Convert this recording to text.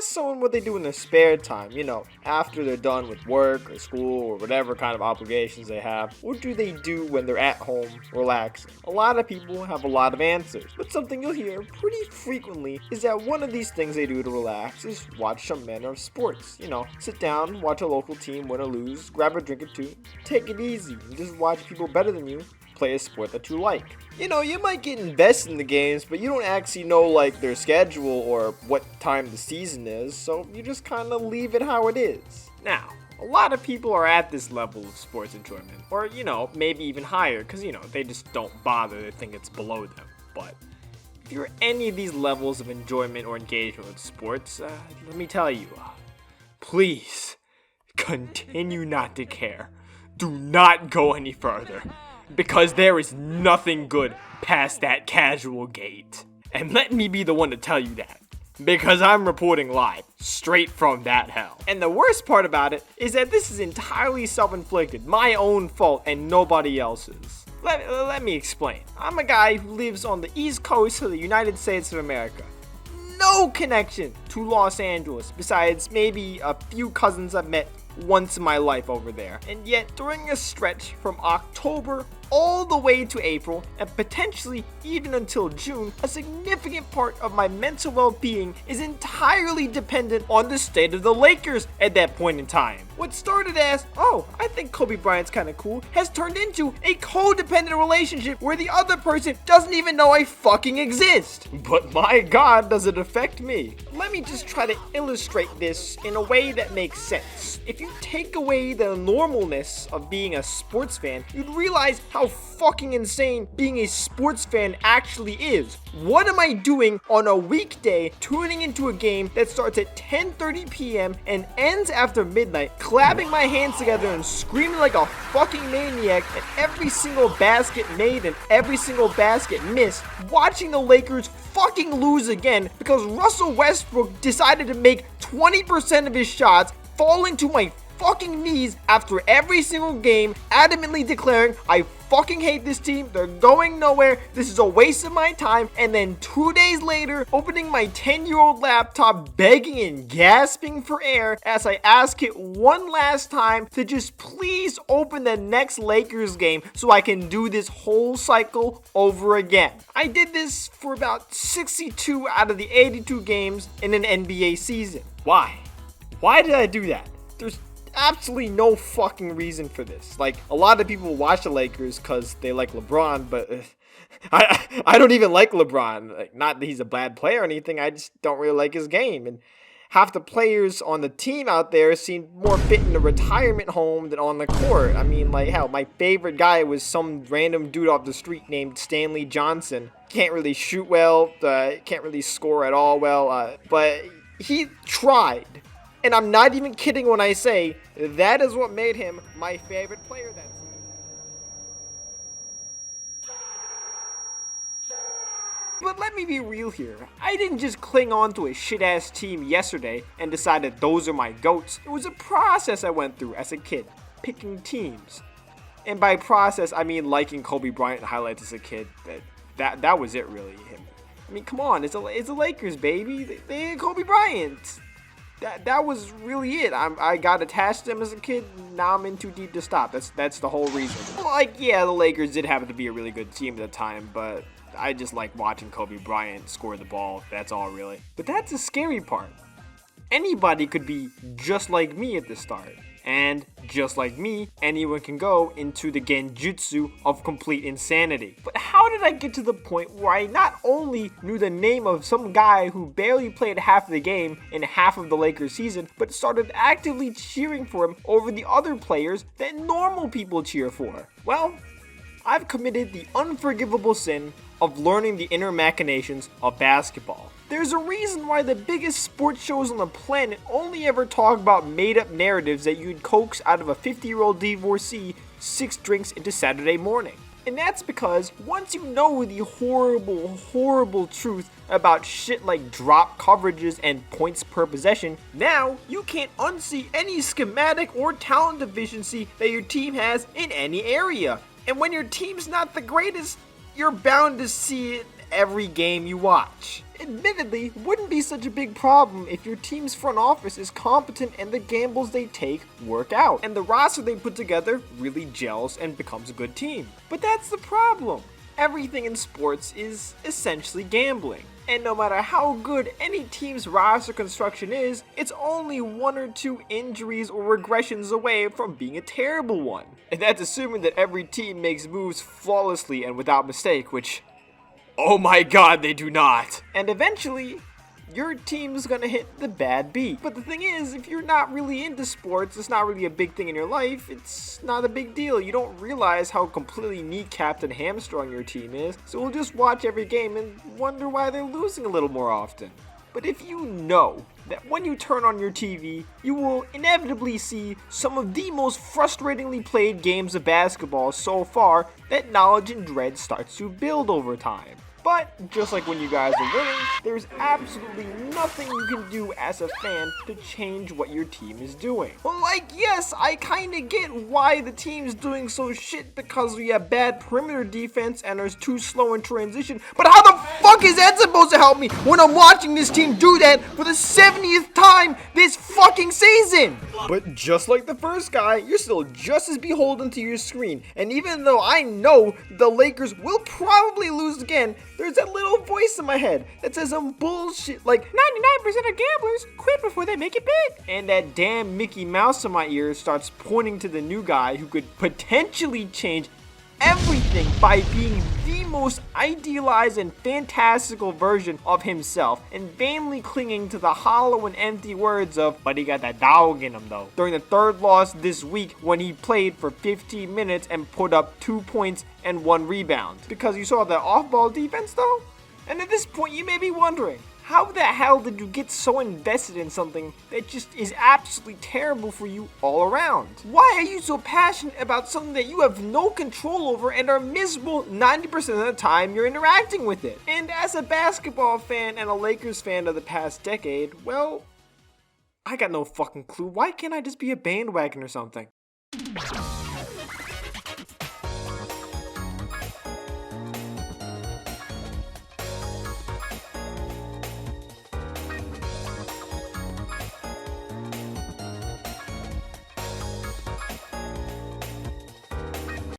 ask someone what they do in their spare time, after they're done with work or school or whatever kind of obligations they have. What do they do when they're at home relaxing? A lot of people have a lot of answers, but something you'll hear pretty frequently is that one of these things they do to relax is watch some manner of sports. Sit down, watch a local team win or lose, grab a drink or two, take it easy, and just watch people better than you play a sport that you like. You might get invested in the games, but you don't actually know their schedule or what time the season is, so you just kind of leave it how it is. Now, a lot of people are at this level of sports enjoyment, or maybe even higher, because they just don't bother, they think it's below them. But if you're any of these levels of enjoyment or engagement with sports, let me tell you, please continue not to care. Do not go any further, because there is nothing good past that casual gate. And let me be the one to tell you that, because I'm reporting live, straight from that hell. And the worst part about it is that this is entirely self-inflicted, my own fault and nobody else's. Let me explain. I'm a guy who lives on the East Coast of the United States of America. No connection to Los Angeles, besides maybe a few cousins I've met once in my life over there. And yet, during a stretch from October all the way to April, and potentially even until June, a significant part of my mental well-being is entirely dependent on the state of the Lakers at that point in time. What started as, oh, I think Kobe Bryant's kinda cool, has turned into a codependent relationship where the other person doesn't even know I fucking exist. But my God, does it affect me? Let me just try to illustrate this in a way that makes sense. If you take away the normalness of being a sports fan, you'd realize how fucking insane being a sports fan actually is. What am I doing on a weekday tuning into a game that starts at 10:30 p.m. and ends after midnight, clapping my hands together and screaming like a fucking maniac at every single basket made and every single basket missed, watching the Lakers fucking lose again because Russell Westbrook decided to make 20% of his shots, falling to my fucking knees after every single game, adamantly declaring, I fucking hate this team, they're going nowhere, this is a waste of my time, and then 2 days later, opening my 10-year-old laptop, begging and gasping for air as I ask it one last time to just please open the next Lakers game so I can do this whole cycle over again. I did this for about 62 out of the 82 games in an NBA season. Why? Why did I do that? There's absolutely no fucking reason for this. A lot of people watch the Lakers because they like LeBron, but I don't even like LeBron. Not that he's a bad player or anything, I just don't really like his game. And half the players on the team out there seem more fit in a retirement home than on the court. I mean, hell, my favorite guy was some random dude off the street named Stanley Johnson. Can't really shoot well, can't really score at all well, but he tried. And I'm not even kidding when I say that is what made him my favorite player that season. But let me be real here. I didn't just cling on to a shit-ass team yesterday and decide that those are my GOATs. It was a process I went through as a kid, picking teams. And by process, I mean liking Kobe Bryant highlights as a kid. That was it, really. I mean, come on, it's the Lakers, baby. They Kobe Bryant. That was really it. I got attached to them as a kid. Now I'm in too deep to stop. That's the whole reason. Yeah, the Lakers did happen to be a really good team at the time, but I just like watching Kobe Bryant score the ball. That's all, really. But that's the scary part. Anybody could be just like me at the start. And just like me, anyone can go into the genjutsu of complete insanity. But how did I get to the point where I not only knew the name of some guy who barely played half of the game in half of the Lakers season, but started actively cheering for him over the other players that normal people cheer for? Well, I've committed the unforgivable sin of learning the inner machinations of basketball. There's a reason why the biggest sports shows on the planet only ever talk about made-up narratives that you'd coax out of a 50-year-old divorcee 6 drinks into Saturday morning. And that's because once you know the horrible truth about shit like drop coverages and points per possession, now you can't unsee any schematic or talent deficiency that your team has in any area. And when your team's not the greatest, you're bound to see it every game you watch. admittedly wouldn't be such a big problem if your team's front office is competent and the gambles they take work out, and the roster they put together really gels and becomes a good team. But that's the problem. Everything in sports is essentially gambling. And no matter how good any team's roster construction is, it's only 1 or 2 injuries or regressions away from being a terrible one. And that's assuming that every team makes moves flawlessly and without mistake, which, oh my god, they do not. And eventually, your team's gonna hit the bad beat. But the thing is, if you're not really into sports, it's not really a big thing in your life, it's not a big deal. You don't realize how completely kneecapped and hamstrung your team is, so we'll just watch every game and wonder why they're losing a little more often. But if you know that when you turn on your TV, you will inevitably see some of the most frustratingly played games of basketball so far, that knowledge and dread starts to build over time. But just like when you guys are winning, there's absolutely nothing you can do as a fan to change what your team is doing. Like, yes, I kinda get why the team's doing so shit because we have bad perimeter defense and are too slow in transition, but how the fuck is that supposed to help me when I'm watching this team do that for the 70th time this fucking season? But just like the first guy, you're still just as beholden to your screen, and even though I know the Lakers will probably lose again, there's that little voice in my head that says some bullshit like 99% of gamblers quit before they make it big. And that damn Mickey Mouse in my ear starts pointing to the new guy who could potentially change everything by being the most idealized and fantastical version of himself, and vainly clinging to the hollow and empty words of, but he got that dog in him though, during the third loss this week when he played for 15 minutes and put up 2 points and 1 rebound. Because you saw the off-ball defense though? And at this point you may be wondering, how the hell did you get so invested in something that just is absolutely terrible for you all around? Why are you so passionate about something that you have no control over and are miserable 90% of the time you're interacting with it? And as a basketball fan and a Lakers fan of the past decade, well, I got no fucking clue. Why can't I just be a bandwagon or something?